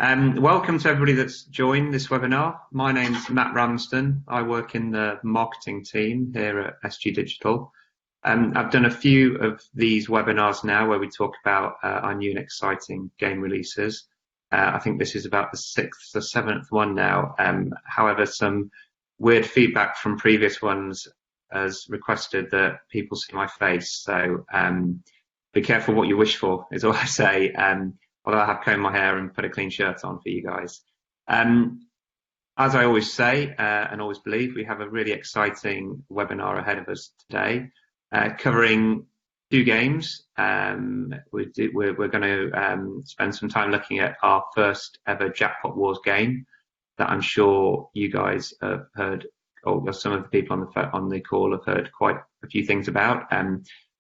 Welcome to everybody that's joined this webinar. My name's Matt Ramsden. I work in the marketing team here at SG Digital. I've done a few of these webinars now where we talk about our new and exciting game releases. I think this is about the 6th or 7th one now. However, some weird feedback from previous ones has requested that people see my face. So be careful what you wish for, is all I say. Although I have combed my hair and put a clean shirt on for you guys. As I always say and always believe, we have a really exciting webinar ahead of us today, covering two games. We're going to spend some time looking at our first ever Jackpot Wars game that I'm sure you guys have heard, or some of the people on the call have heard quite a few things about.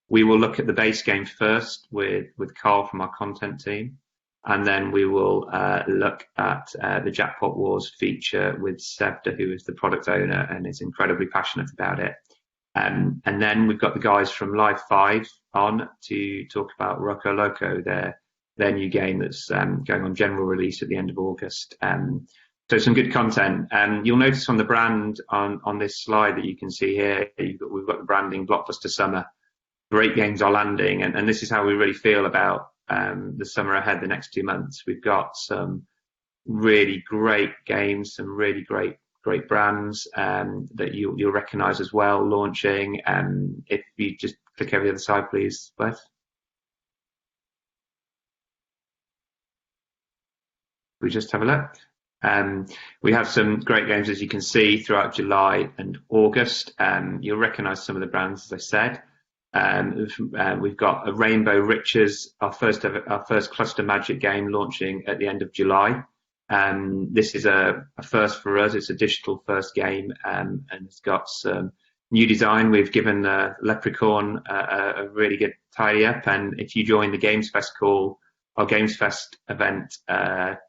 We will look at the base game first with Carl from our content team. And then we will look at the Jackpot Wars feature with Sevda, who is the product owner and is incredibly passionate about it. And then we've got the guys from Live 5 on to talk about Roko Loco, their new game that's going on general release at the end of August. So some good content. You'll notice on the brand on this slide that you can see here, we've got the branding Blockbuster Summer. Great games are landing, and this is how we really feel about the summer ahead, the next 2 months. We've got some really great games, some really great brands that you'll recognise as well launching. If you just click over the other side, please, Beth. We just have a look. We have some great games, as you can see, throughout July and August. You'll recognise some of the brands, as I said. We've got a Rainbow Riches, our first cluster magic game, launching at the end of July. This is a first for us. It's a digital first game, and it's got some new design. We've given Leprechaun a really good tidy up, and if you join the Games Fest call, our Games Fest event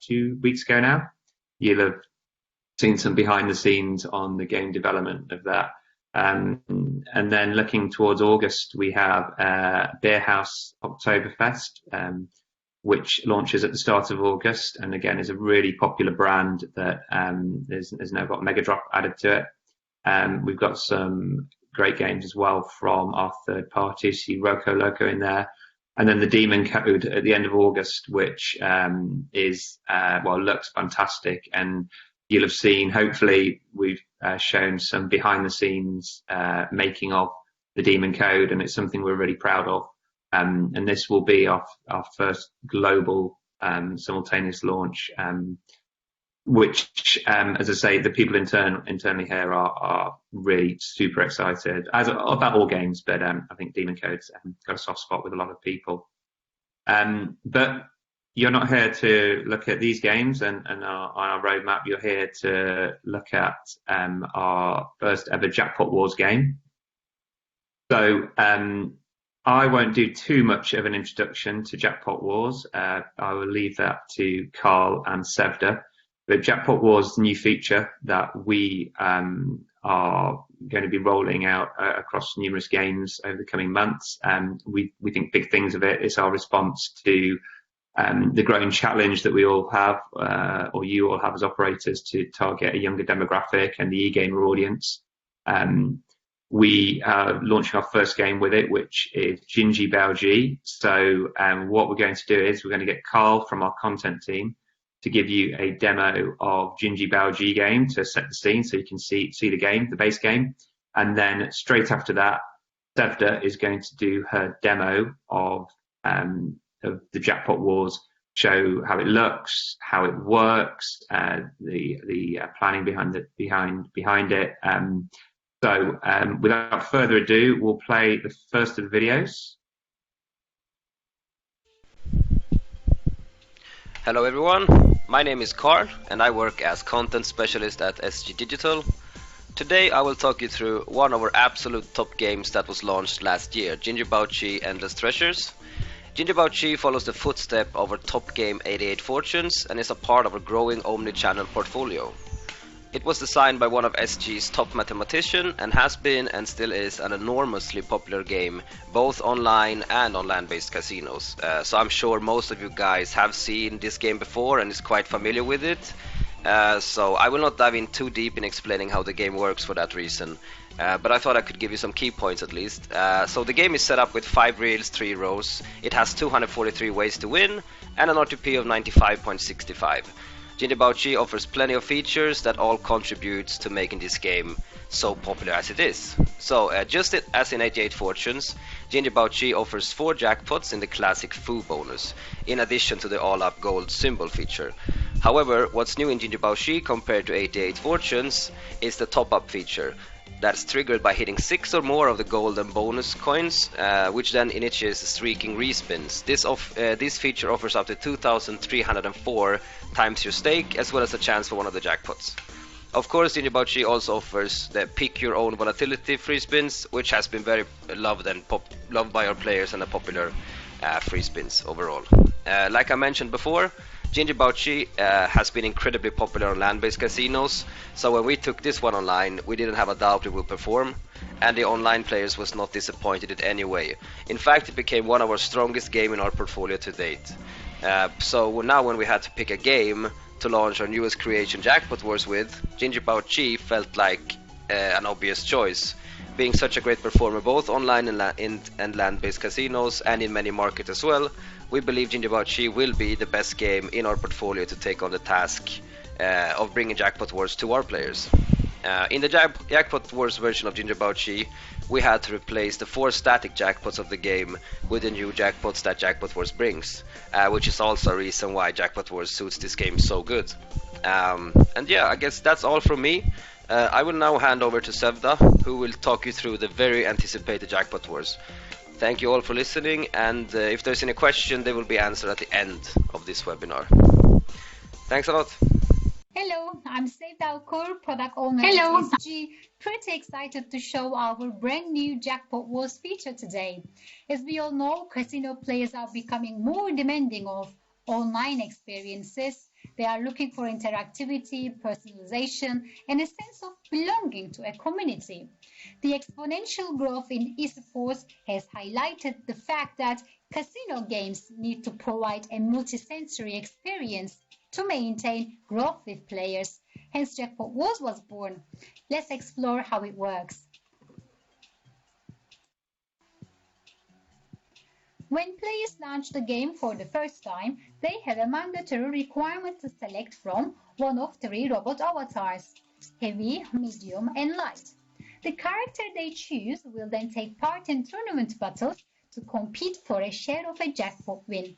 2 weeks ago now, you'll have seen some behind the scenes on the game development of that. And then looking towards August, we have Beer House Oktoberfest, which launches at the start of August, and again is a really popular brand that has now got Mega Drop added to it. We've got some great games as well from our third party, see Roko Loco in there, and then the Demon Code at the end of August, which looks fantastic. And you'll have seen, hopefully, we've shown some behind the scenes making of the Demon Code, and it's something we're really proud of. And this will be our first global simultaneous launch, which, as I say, the people internally here are really super excited about all games, but I think Demon Code's got a soft spot with a lot of people. But you're not here to look at these games and on our roadmap. You're here to look at our first ever Jackpot Wars game. So I won't do too much of an introduction to Jackpot Wars. I will leave that to Carl and Sevda. But Jackpot Wars is a new feature that we are going to be rolling out across numerous games over the coming months. We think big things of it. It's our response to the growing challenge that we all have, or you all have as operators, to target a younger demographic and the e-gamer audience. We are launching our first game with it, which is Bouchy. So what we're going to do is we're going to get Carl from our content team to give you a demo of Bouchy game to set the scene so you can see the game, the base game. And then straight after that, Sevda is going to do her demo of the Jackpot Wars, show how it looks, how it works, the planning behind it. So without further ado, we'll play the first of the videos. Hello everyone, my name is Carl and I work as content specialist at SG Digital. Today I will talk you through one of our absolute top games that was launched last year, Bouchy Endless Treasures. Bouchy follows the footstep of our top game 88 Fortunes and is a part of our growing omni-channel portfolio. It was designed by one of SG's top mathematicians and has been and still is an enormously popular game, both online and on land-based casinos. So I'm sure most of you guys have seen this game before and is quite familiar with it. So I will not dive in too deep in explaining how the game works for that reason. But I thought I could give you some key points at least. So the game is set up with 5 reels, 3 rows. It has 243 ways to win and an RTP of 95.65. Bouchy offers plenty of features that all contributes to making this game so popular as it is. So just as in 88 Fortunes, Bouchy offers 4 jackpots in the classic Foo bonus, in addition to the all-up gold symbol feature. However, what's new in Bouchy compared to 88 Fortunes is the top-up feature. That's triggered by hitting 6 or more of the gold and bonus coins, which then initiates the streaking respins. This feature offers up to 2,304 times your stake, as well as a chance for one of the jackpots. Of course, Bouchy also offers the pick your own volatility free spins, which has been very loved by our players and a popular free spins overall. Like I mentioned before, Bouchy has been incredibly popular on land-based casinos, so when we took this one online, we didn't have a doubt it would perform, and the online players was not disappointed in any way. In fact, it became one of our strongest games in our portfolio to date. So now when we had to pick a game to launch our newest creation Jackpot Wars with, Bouchy felt like an obvious choice. Being such a great performer both online and land-based casinos and in many markets as well, we believe Bouchy will be the best game in our portfolio to take on the task of bringing Jackpot Wars to our players. In the Jackpot Wars version of Bouchy, we had to replace the 4 static jackpots of the game with the new jackpots that Jackpot Wars brings, which is also a reason why Jackpot Wars suits this game so good. And yeah, I guess that's all from me. I will now hand over to Sevda, who will talk you through the very anticipated Jackpot Wars. Thank you all for listening, and if there's any question, they will be answered at the end of this webinar. Thanks a lot. Hello, I'm Sevda Okur, product owner at SG. Pretty excited to show our brand new Jackpot Wars feature today. As we all know, casino players are becoming more demanding of online experiences. They are looking for interactivity, personalization, and a sense of belonging to a community. The exponential growth in esports has highlighted the fact that casino games need to provide a multisensory experience to maintain growth with players. Hence, Jackpot Wars was born. Let's explore how it works. When players launch the game for the first time, they have a mandatory requirement to select from one of 3 robot avatars: heavy, medium, and light. The character they choose will then take part in tournament battles to compete for a share of a jackpot win.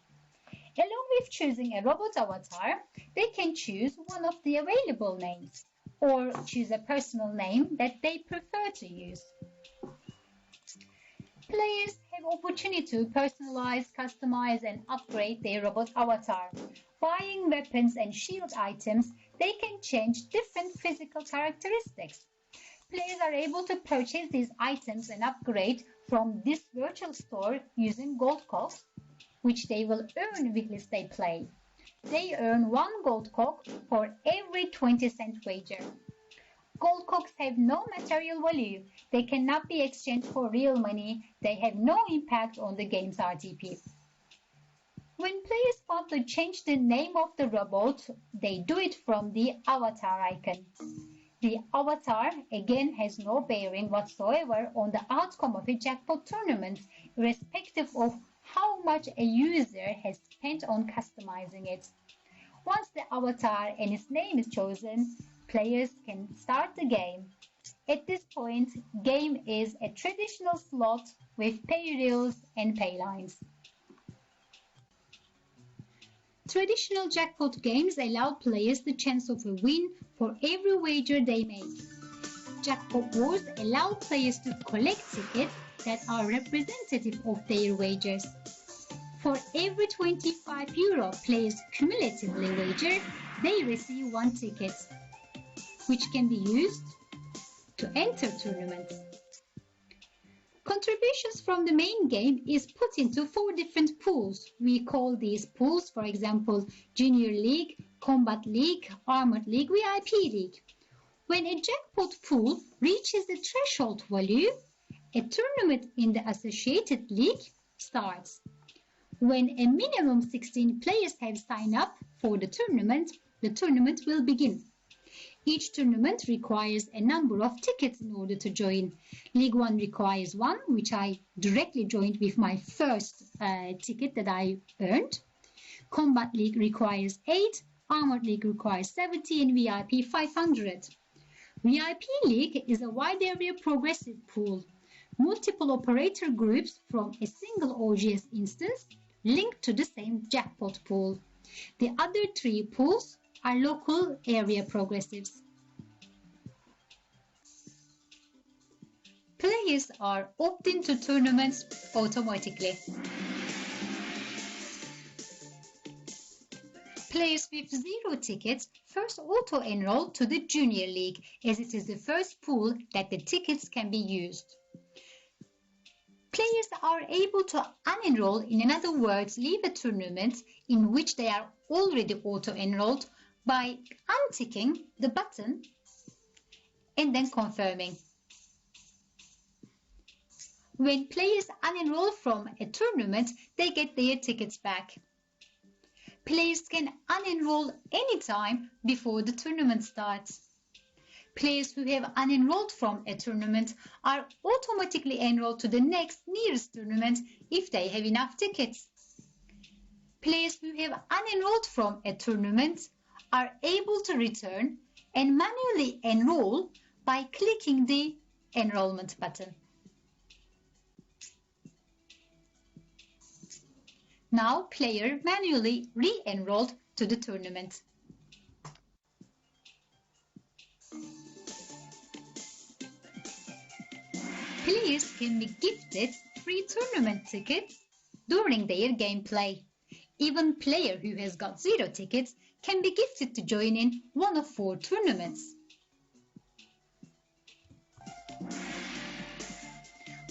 Along with choosing a robot avatar, they can choose one of the available names, or choose a personal name that they prefer to use. Players have opportunity to personalize, customize, and upgrade their robot avatar. Buying weapons and shield items, they can change different physical characteristics. Players are able to purchase these items and upgrade from this virtual store using gold cogs, which they will earn whilst they play. They earn 1 gold cog for every 20-cent wager. Gold cogs have no material value. They cannot be exchanged for real money. They have no impact on the game's RTP. When players want to change the name of the robot, they do it from the avatar icon. The avatar, again, has no bearing whatsoever on the outcome of a jackpot tournament, irrespective of how much a user has spent on customizing it. Once the avatar and its name is chosen, players can start the game. At this point, game is a traditional slot with pay reels and pay lines. Traditional jackpot games allow players the chance of a win for every wager they make. Jackpot Wars allow players to collect tickets that are representative of their wagers. For every 25 euro players cumulatively wager, they receive 1 ticket, which can be used to enter tournaments. Contributions from the main game is put into 4 different pools. We call these pools, for example, Junior League, Combat League, Armored League, VIP League. When a jackpot pool reaches the threshold value, a tournament in the associated league starts. When a minimum 16 players have signed up for the tournament will begin. Each tournament requires a number of tickets in order to join. League 1 requires 1, which I directly joined with my first ticket that I earned. Combat League requires 8, Armored League requires 70, and VIP 500. VIP League is a wide area progressive pool. Multiple operator groups from a single OGS instance linked to the same jackpot pool. The other 3 pools are local area progressives. Players are opted to tournaments automatically. Players with 0 tickets first auto-enroll to the Junior League, as it is the first pool that the tickets can be used. Players are able to unenroll, in other words, leave a tournament in which they are already auto-enrolled by unticking the button and then confirming. When players unenroll from a tournament, they get their tickets back. Players can unenroll anytime before the tournament starts. Players who have unenrolled from a tournament are automatically enrolled to the next nearest tournament if they have enough tickets. Players who have unenrolled from a tournament are able to return and manually enroll by clicking the enrollment button. Now player manually re-enrolled to the tournament. Players can be gifted free tournament tickets during their gameplay. Even player who has got 0 tickets can be gifted to join in one of 4 tournaments.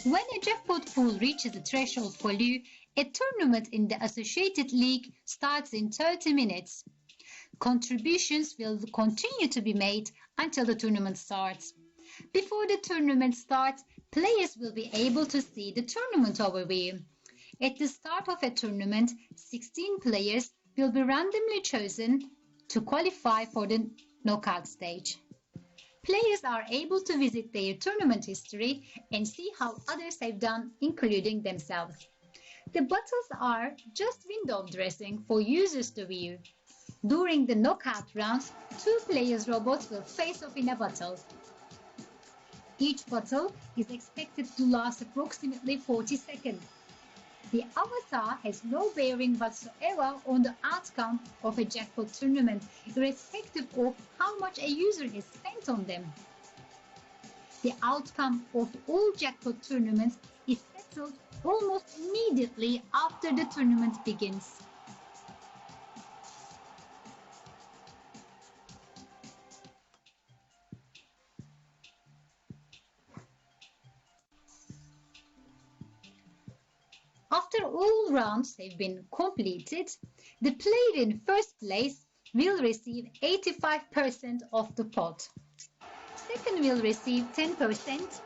When a jackpot pool reaches a threshold value, a tournament in the associated league starts in 30 minutes. Contributions will continue to be made until the tournament starts. Before the tournament starts, players will be able to see the tournament overview. At the start of a tournament, 16 players will be randomly chosen to qualify for the knockout stage. Players are able to visit their tournament history and see how others have done, including themselves. The battles are just window dressing for users to view. During the knockout rounds, 2 players' robots will face off in a battle. Each battle is expected to last approximately 40 seconds. The avatar has no bearing whatsoever on the outcome of a jackpot tournament, irrespective of how much a user has spent on them. The outcome of all jackpot tournaments is settled almost immediately after the tournament begins. After all rounds have been completed, the player in first place will receive 85% of the pot. Second will receive 10%,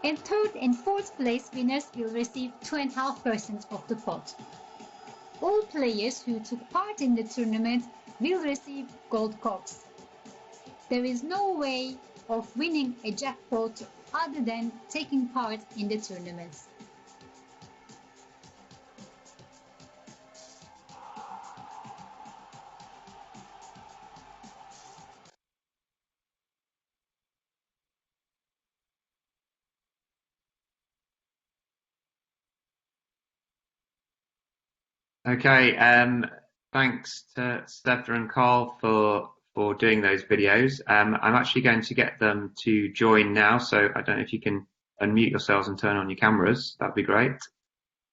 and third and fourth place winners will receive 2.5% of the pot. All players who took part in the tournament will receive gold cogs. There is no way of winning a jackpot other than taking part in the tournaments. Okay, thanks to Sevda and Carl for doing those videos. I'm actually going to get them to join now, so I don't know if you can unmute yourselves and turn on your cameras. That'd be great.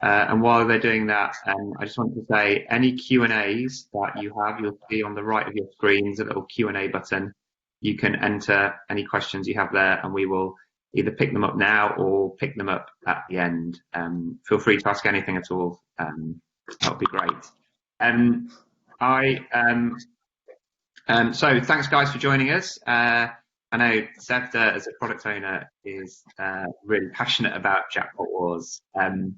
And while they're doing that, I just want to say any Q&As that you have, you'll see on the right of your screens a little Q&A button. You can enter any questions you have there, and we will either pick them up now or pick them up at the end. Feel free to ask anything at all. That would be great. So thanks guys for joining us. I know Sevda, as a product owner, is really passionate about Jackpot Wars. And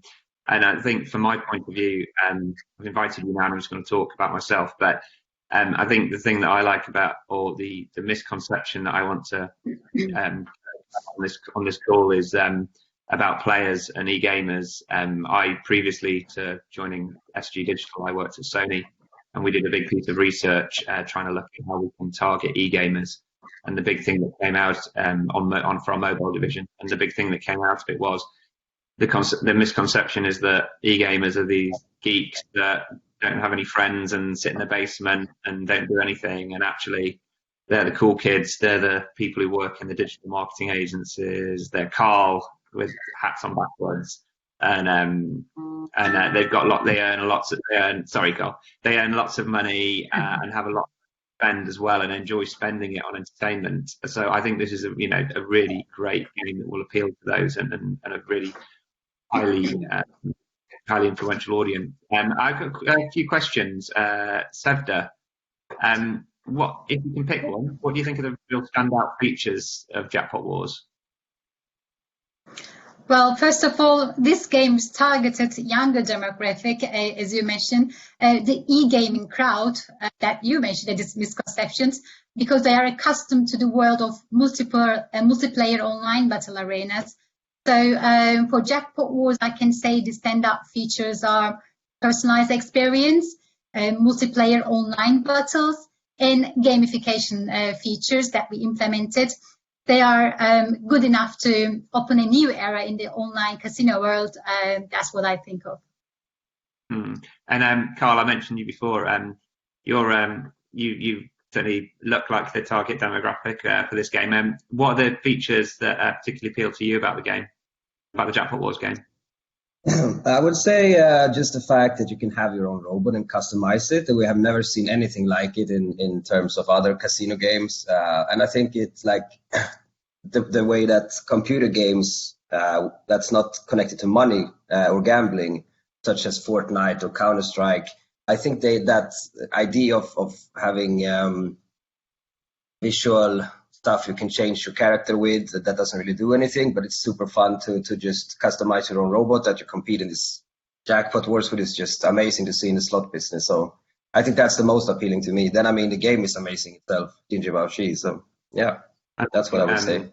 I think from my point of view, I've invited you now and I'm just going to talk about myself, but I think the thing that I like about, or the misconception that I want to on this call is about players and e-gamers. I previously to joining SG Digital, I worked at Sony, and we did a big piece of research trying to look at how we can target e-gamers. And the big thing that came out for our mobile division, and the big thing that came out of it was the misconception is that e-gamers are these geeks that don't have any friends and sit in the basement and don't do anything, and actually they're the cool kids. They're the people who work in the digital marketing agencies. They're Carl with hats on backwards, and they've got they earn lots of they earn lots of money and have a lot to spend as well, and enjoy spending it on entertainment. So I think this is a really great game that will appeal to those and a really highly influential audience. I've got a few questions. Sevda, what if you can pick one? What do you think are the real standout features of Jackpot Wars? Well, first of all, this game is targeted younger demographic, as you mentioned, the e-gaming crowd that you mentioned, that is misconceptions, because they are accustomed to the world of multiplayer online battle arenas. So for Jackpot Wars, I can say the standout features are personalized experience, multiplayer online battles, and gamification features that we implemented. They are good enough to open a new era in the online casino world. That's what I think of. And Carl, I mentioned you before. You certainly look like the target demographic for this game. What are the features that particularly appeal to you about the game, about the Jackpot Wars game? I would say just the fact that you can have your own robot and customize it. We have never seen anything like it in terms of other casino games. And I think it's like the way that computer games that's not connected to money or gambling, such as Fortnite or Counter-Strike, I think that idea of having visual stuff you can change your character with, that doesn't really do anything, but it's super fun to just customize your own robot that you compete in this Jackpot Wars with. Is just amazing to see in the slot business. So I think that's the most appealing to me. Then, I mean, the game is amazing itself, Ginger Bouchy. So yeah, that's what I would say.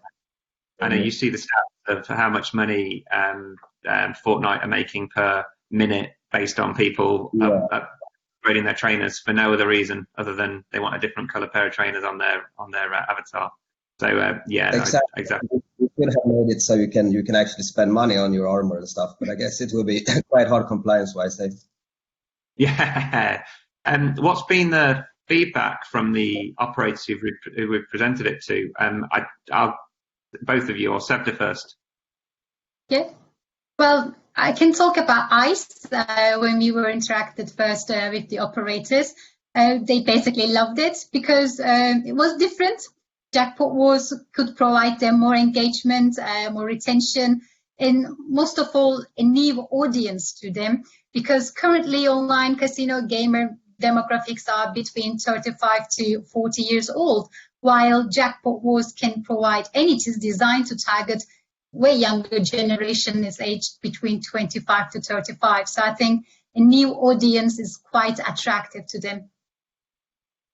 I know you see the stats of how much money Fortnite are making per minute based on people upgrading their trainers for no other reason other than they want a different color pair of trainers on their avatar. So exactly. You could have made it so you can actually spend money on your armor and stuff, but I guess it will be quite hard compliance-wise. Yeah. And what's been the feedback from the operators who we've presented it to? I'll both of you, or Sevda first. Yeah. Well, I can talk about ICE. When we were interacted first with the operators, they basically loved it because it was different. Jackpot Wars could provide them more engagement, more retention, and most of all, a new audience to them, because currently online casino gamer demographics are between 35 to 40 years old, while Jackpot Wars can provide, and it is designed to target way younger generation, is aged between 25 to 35. So I think a new audience is quite attractive to them.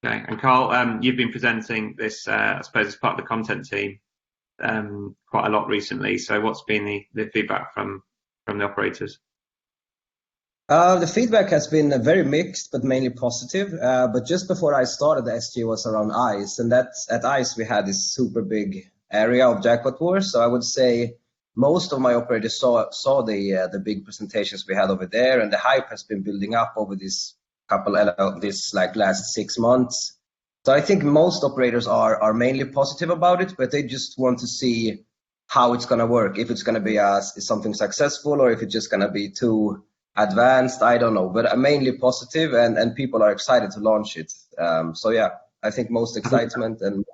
Okay, and Carl, you've been presenting this, I suppose, as part of the content team quite a lot recently. So what's been the feedback from the operators? The feedback has been very mixed, but mainly positive. But just before I started, the SG was around ICE, and at ICE we had this super big area of Jackpot Wars. So I would say most of my operators saw the big presentations we had over there, and the hype has been building up over this last 6 months. So I think most operators are mainly positive about it, but they just want to see how it's going to work, if it's going to be something successful or if it's just going to be too advanced. I don't know, but mainly positive, and people are excited to launch it. So yeah, I think most excitement and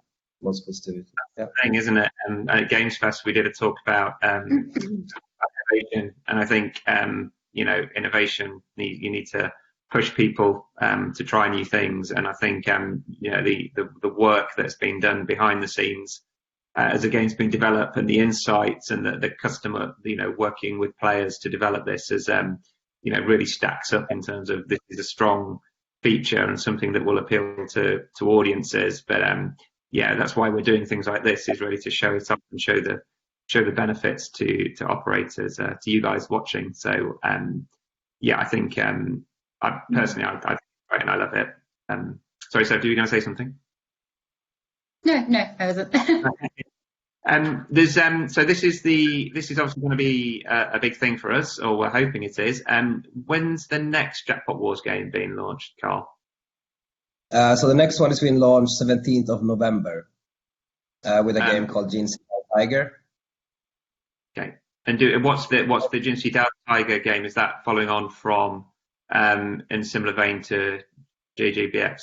most positivity. Yeah. Thing, isn't it? At Games Fest we did a talk about innovation, and I think innovation, you need to push people to try new things, and I think the work that's been done behind the scenes as the game's been developed, and the insights and the customer, working with players to develop this as really stacks up in terms of this is a strong feature and something that will appeal to audiences. But that's why we're doing things like this, is really to show it up and show the benefits to operators, to you guys watching. So I think I personally I think it's great and I love it. Sorry, Sevda, you were going to say something? No, I wasn't. There's so this is obviously going to be a big thing for us, or we're hoping it is. When's the next Jackpot Wars game being launched, Carl? So the next one is being launched 17th of November with a game called Jinsi Tiger. Okay, and what's the Jinsi Tiger game? Is that following on from in similar vein to JJBX?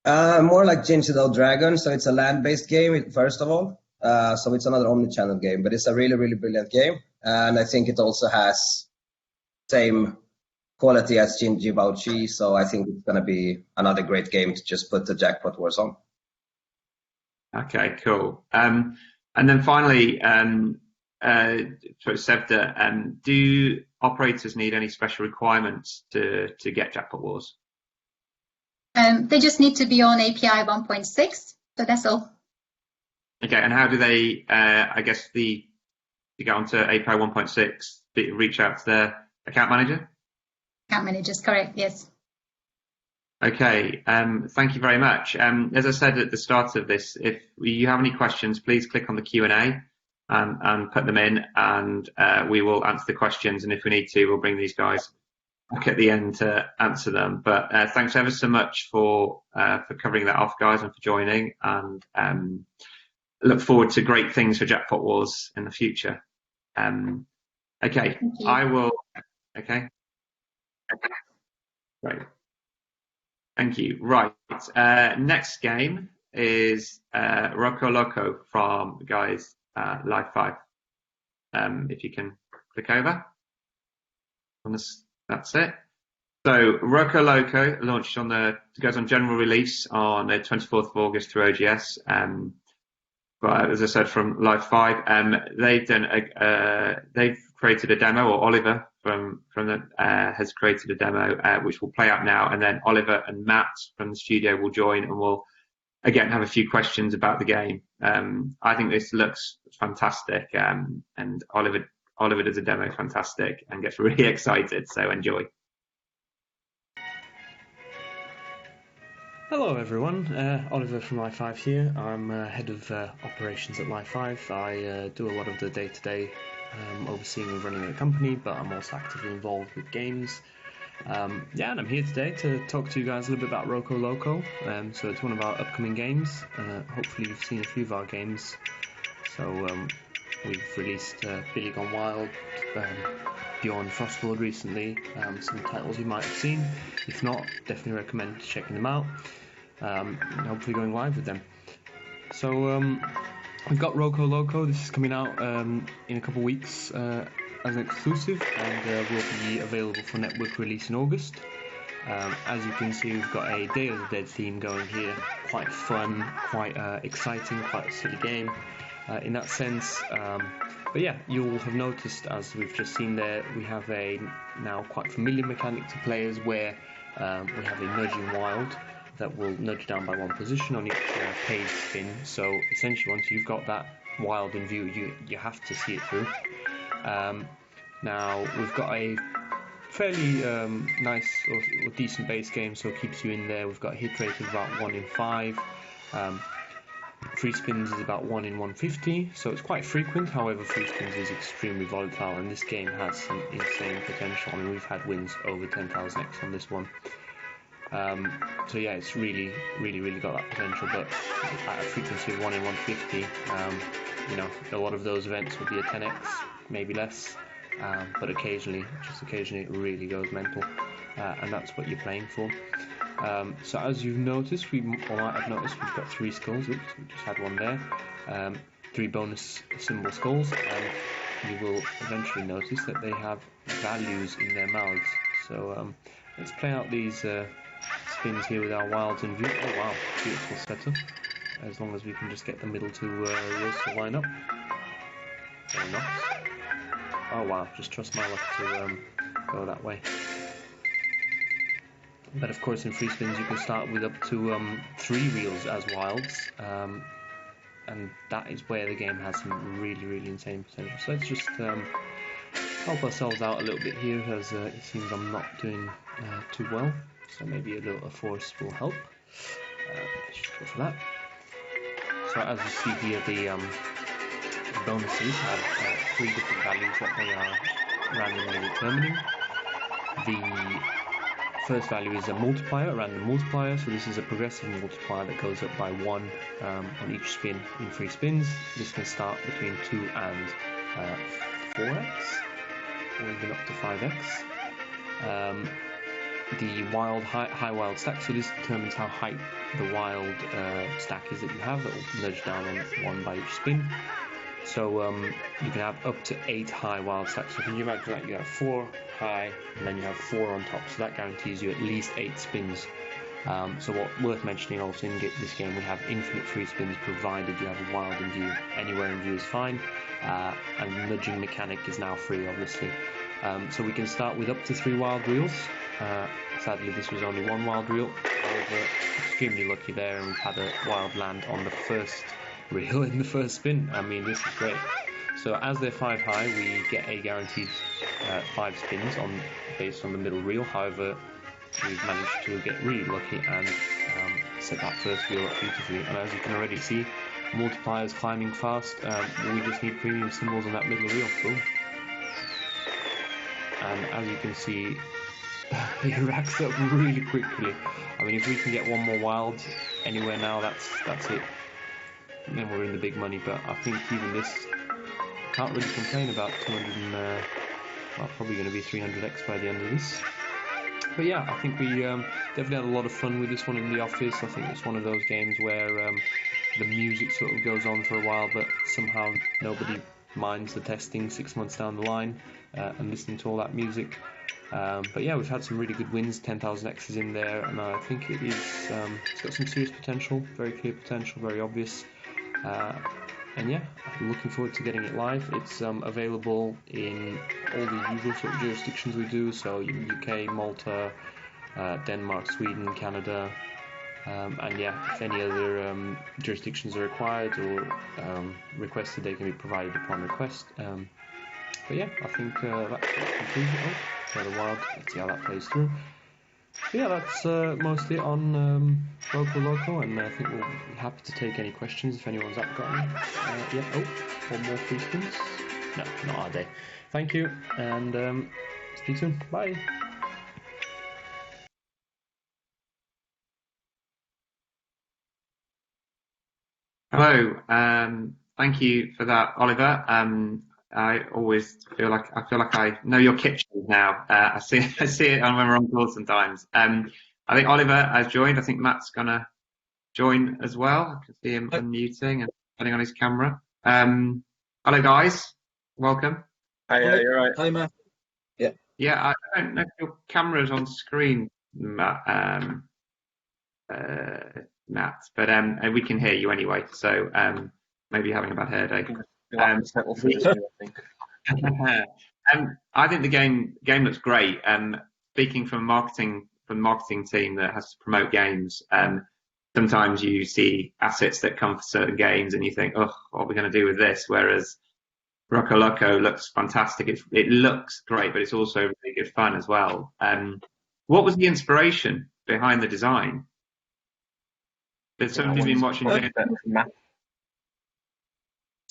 More like Jinsi Dragon. So it's a land-based game first of all. So it's another omni-channel game, but it's a really, really brilliant game. And I think it also has same quality as Bouchy. So I think it's going to be another great game to just put the Jackpot Wars on. Okay, cool. And then finally, for Sevda, do operators need any special requirements to get Jackpot Wars? They just need to be on API 1.6, so that's all. Okay, and how do they, to get onto API 1.6, reach out to their account manager? Account managers, correct, yes. Okay, thank you very much. As I said at the start of this, if you have any questions, please click on the Q&A and put them in, and we will answer the questions, and if we need to, we'll bring these guys back at the end to answer them. But thanks ever so much for covering that off, guys, and for joining, and look forward to great things for Jackpot Wars in the future. Okay, I will. Okay. Great. Thank you. Right. Next game is Roko Loco from the guys Live 5. If you can click over on this, that's it. So Roko Loco launched goes on general release on the 24th of August through OGS. But as I said, from Live 5, they've created a demo, or Oliver has created a demo which will play out now, and then Oliver and Matt from the studio will join, and we'll again have a few questions about the game. I think this looks fantastic, and Oliver does a demo fantastic and gets really excited, so enjoy. Hello everyone, Oliver from Live 5 here. I'm head of operations at Live 5. I do a lot of the day-to-day overseeing and running the company, but I'm also actively involved with games. And I'm here today to talk to you guys a little bit about Roko Loco. So it's one of our upcoming games. Hopefully you've seen a few of our games. So we've released Billy Gone Wild, Beyond Frostboard recently, some titles you might have seen. If not, definitely recommend checking them out, and hopefully going live with them. So we've got Roko Loco. This is coming out in a couple of weeks as an exclusive, and will be available for network release in August. As you can see, we've got a Day of the Dead theme going here. Quite fun, quite exciting, quite a silly game in that sense. But yeah, you'll have noticed, as we've just seen there, we have a now quite familiar mechanic to players where we have a nudging wild that will nudge down by one position on each page spin. So essentially, once you've got that wild in view, you have to see it through. Now we've got a fairly nice or decent base game, so it keeps you in there. We've got a hit rate of about 1 in 5. Free spins is about 1 in 150, so it's quite frequent. However, free spins is extremely volatile, and this game has some insane potential. I mean, we've had wins over 10,000x on this one. So yeah, it's really got that potential, but at a frequency of 1 in 150, a lot of those events will be a 10x, maybe less, but occasionally, it really goes mental, and that's what you're playing for. So as you've noticed, or might have noticed, we've got 3 skulls. Oops, we just had one there. 3 bonus symbol skulls, and you will eventually notice that they have values in their mouths. So let's play out these spins here with our wilds in view. Oh wow, beautiful setup. as long as we can just get the middle two wheels to line up. Or not. Oh wow, just trust my luck to go that way. But of course in free spins you can start with up to 3 wheels as wilds, and that is where the game has some really insane potential. So let's just help ourselves out a little bit here, as it seems I'm not doing too well, so maybe a little force will help. Let's just go for that. So as you see here, the bonuses have 3 different values that they are randomly determining. The first value is a multiplier, a random multiplier, so this is a progressive multiplier that goes up by 1 on each spin in free spins. This can start between 2 and 4x, or even up to 5x. The wild high wild stack, so this determines how high the wild stack is that you have. That will nudge down on 1 by each spin. So you can have up to 8 high wild stacks. So can you imagine that you have 4 high and then you have 4 on top, so that guarantees you at least 8 spins. So what worth mentioning also, in this game we have infinite free spins provided you have a wild in view. Anywhere in view is fine, and the nudging mechanic is now free, obviously. So we can start with up to 3 wild reels. Sadly this was only 1 wild reel, however extremely lucky there, and we've had a wild land on the first reel in the first spin. I mean, this is great. So as they're 5 high, we get a guaranteed 5 spins based on the middle reel. However, we've managed to get really lucky and set that first reel up beautifully. And as you can already see, multipliers climbing fast. We just need premium symbols on that middle reel. Boom. And as you can see, it racks up really quickly. I mean, if we can get 1 more wild anywhere now, that's it. And then we're in the big money. But I think even this, can't really complain about 200 and well, probably going to be 300x by the end of this. But yeah, I think we definitely had a lot of fun with this one in the office. I think it's one of those games where the music sort of goes on for a while, but somehow nobody minds the testing 6 months down the line and listening to all that music. But yeah, we've had some really good wins, 10,000x is in there, and I think it's got some serious potential, very clear potential, very obvious. And yeah, I'm looking forward to getting it live. It's available in all the usual sort of jurisdictions we do, so UK, Malta, Denmark, Sweden, Canada, and yeah, if any other jurisdictions are required or requested, they can be provided upon request. But yeah, I think that concludes it. Oh, the wild. Let's see how that plays through. But yeah, that's mostly it on Roko Loco, and I think we'll be happy to take any questions if anyone's got any. Yeah, oh, 1 more free spins. No, not our day. Thank you, and speak soon. Bye. Hello, thank you for that, Oliver. I always feel like I know your kitchen now. I see it on when we're on call sometimes. I think Oliver has joined. I think Matt's gonna join as well. I can see him unmuting and turning on his camera. Hello guys, welcome. Hi, you're right. Hi, Matt. Yeah. Yeah, I don't know if your camera's on screen, Matt. But we can hear you anyway. So maybe you're having a bad hair day. I think. I think the game looks great. Speaking from the marketing team that has to promote games, sometimes you see assets that come for certain games and you think, oh, what are we going to do with this? Whereas Roko Loco looks fantastic. It looks great, but it's also really good fun as well. What was the inspiration behind the design? Has somebody been watching? Matt,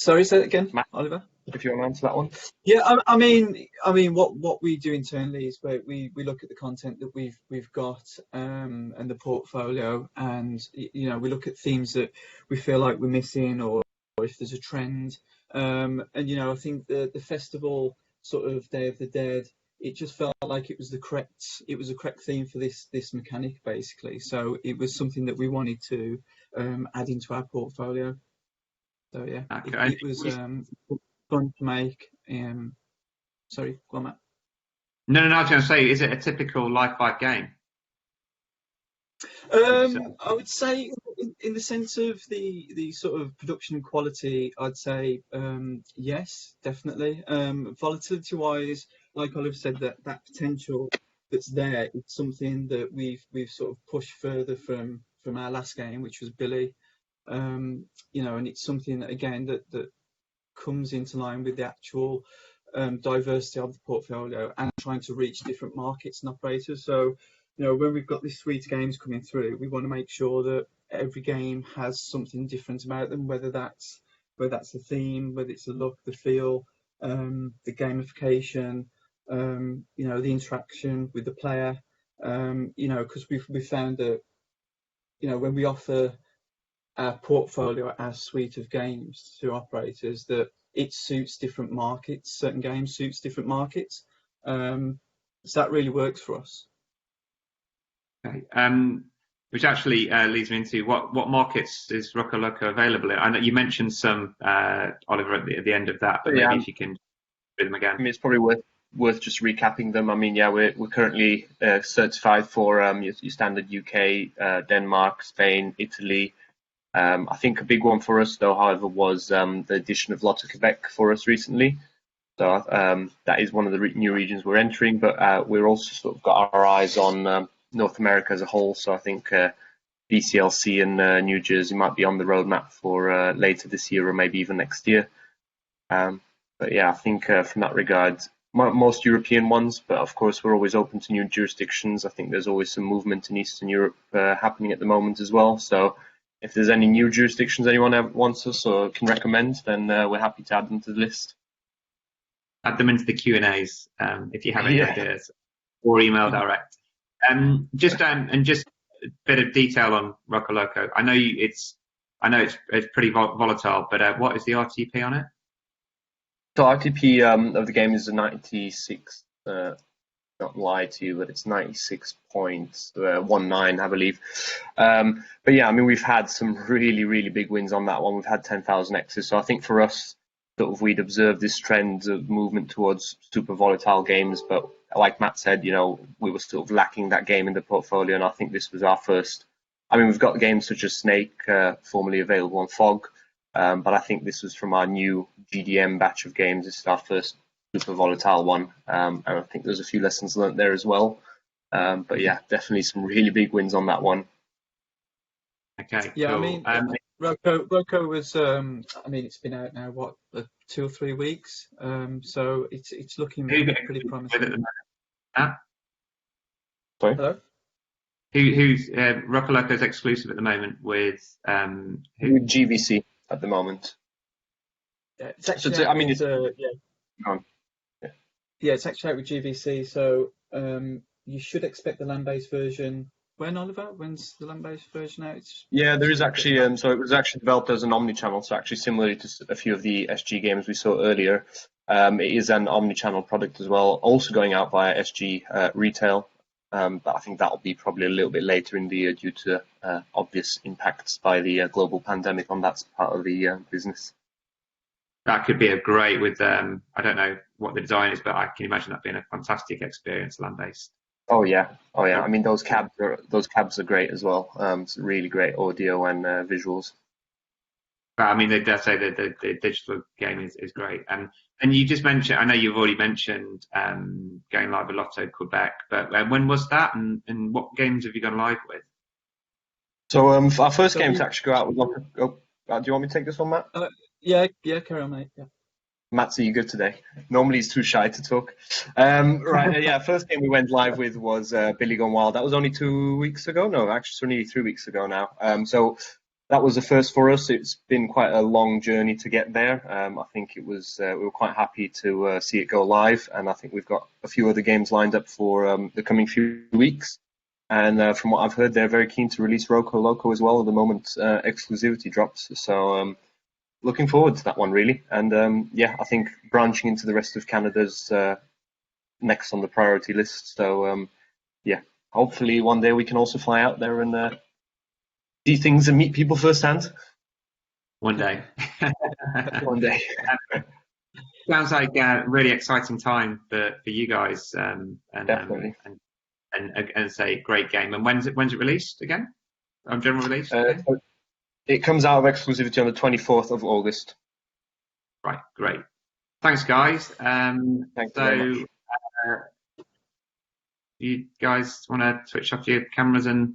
Sorry, say it again, Matt. Oliver. if you want to answer that one. Yeah, I mean, what we do internally is we look at the content that we've got and the portfolio, and we look at themes that we feel like we're missing, or if there's a trend. And I think the festival sort of Day of the Dead, it just felt like it was a correct theme for this mechanic basically. So it was something that we wanted to add into our portfolio. So yeah, it was fun to make. Sorry, go on, Matt. No, I was going to say, is it a typical Life 5 game? I would say, in the sense of the sort of production and quality, I'd say yes, definitely. Volatility wise, like Oliver said, that potential that's there, it's something that we've sort of pushed further from our last game, which was Billy. You know, and it's something that again that comes into line with the actual diversity of the portfolio and trying to reach different markets and operators. So, you know, when we've got this suite of games coming through, we want to make sure that every game has something different about them, whether that's the theme, whether it's the look, the feel, the gamification, you know, the interaction with the player. You know, because we've found that, you know, when we offer our portfolio, our suite of games to operators, that it suits different markets. Certain games suits different markets. So that really works for us. Okay. Which actually leads me into what markets is Roko Loco available in? I know you mentioned some, Oliver, at the end of that, but maybe if you can read them again. I mean, it's probably worth just recapping them. I mean, yeah, we're currently certified for your standard UK, Denmark, Spain, Italy. I think a big one for us, though, however, was the addition of Lotto Quebec for us recently. So that is one of the new regions we're entering, but we're also sort of got our eyes on North America as a whole. So I think BCLC and New Jersey might be on the roadmap for later this year or maybe even next year. But yeah, I think from that regard, most European ones, but of course we're always open to new jurisdictions. I think there's always some movement in Eastern Europe happening at the moment as well. So if there's any new jurisdictions anyone wants us or can recommend, then we're happy to add them to the list. Add them into the Q&As if you have any ideas, or email direct. Just a bit of detail on Roko Loco. I know it's pretty volatile, but what is the RTP on it? So RTP of the game is a 96. Not lie to you, but it's 96.19, I believe. But yeah, I mean, we've had some really, really big wins on that one. We've had 10,000 X's. So I think for us, sort of, we'd observed this trend of movement towards super volatile games. But like Matt said, you know, we were sort of lacking that game in the portfolio. And I think this was our first. I mean, we've got games such as Snake, formerly available on FOG. But I think this was from our new GDM batch of games. This is our first super volatile one, and I think there's a few lessons learnt there as well. But yeah, definitely some really big wins on that one. Okay. Yeah, cool. I mean, Roko was. I mean, it's been out now, what, 2 or 3 weeks. So it's looking pretty promising. With it at the moment? Sorry. Hello. Who's Roko Loco's exclusive at the moment with who? With GVC at the moment. Yeah, it's actually I mean, yeah, it's actually out with GVC. So you should expect the land-based version. When, Oliver? When's the land-based version out? Yeah, there is actually. So it was actually developed as an omni-channel. So actually, similarly to a few of the SG games we saw earlier, it is an omni-channel product as well. Also going out via SG retail. But I think that'll be probably a little bit later in the year due to obvious impacts by the global pandemic on that part of the business. That could be a great with I don't know what the design is, but I can imagine that being a fantastic experience, land-based. Oh yeah. I mean, those cabs are great as well. It's really great audio and visuals. But I mean, they say that the digital game is great. And you just mentioned, I know you've already mentioned going live with Lotto Quebec, but when was that, and what games have you gone live with? So our first game to actually go out with Lotto. Do you want me to take this one, Matt? Yeah, carry on, mate. Yeah. Matt's, are you good today? Normally he's too shy to talk. Right, yeah, first game we went live with was Billy Gone Wild. That was only 2 weeks ago. No, actually, it's only 3 weeks ago now. So that was the first for us. It's been quite a long journey to get there. I think it was. We were quite happy to see it go live, and I think we've got a few other games lined up for the coming few weeks. And from what I've heard, they're very keen to release Roko Loco as well at the moment. Exclusivity drops, so looking forward to that one really. And yeah, I think branching into the rest of Canada's next on the priority list. So yeah, hopefully one day we can also fly out there and see things and meet people firsthand. One day. One day. Sounds like a really exciting time for you guys. Definitely. And and say great game. And when's it released again? General release? So it comes out of exclusivity on the 24th of August. Right, great. Thanks, guys. Thank you very much. You guys want to switch off your cameras and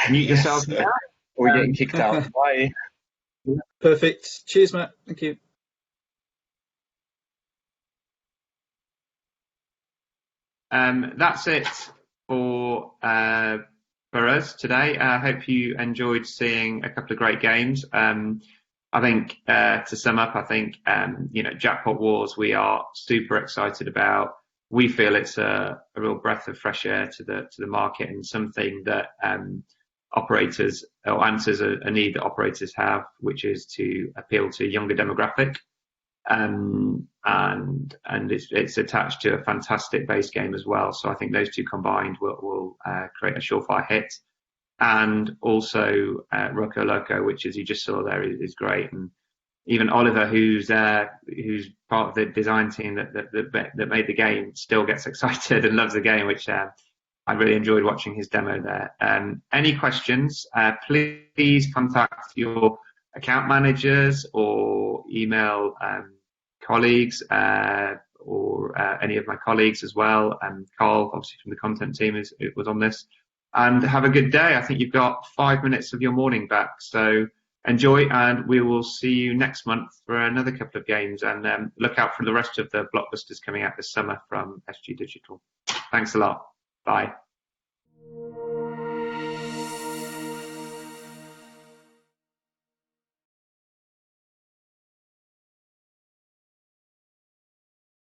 mute yourselves? Yes. We're getting kicked out. Bye. Perfect. Cheers, Matt. Thank you. That's it for us today. I hope you enjoyed seeing a couple of great games. I think to sum up, I think Jackpot Wars we are super excited about. We feel it's a real breath of fresh air to the market and something that operators or answers a need that operators have, which is to appeal to a younger demographic. And it's attached to a fantastic base game as well. So I think those two combined will create a surefire hit. And also Roko Loco, which as you just saw there is great. And even Oliver, who's part of the design team that made the game, still gets excited and loves the game, which I really enjoyed watching his demo there. Any questions, please contact your account managers or email colleagues or any of my colleagues as well. Carl, obviously from the content team, was on this. And have a good day. I think you've got 5 minutes of your morning back. So enjoy, and we will see you next month for another couple of games. And look out for the rest of the blockbusters coming out this summer from SG Digital. Thanks a lot. Bye.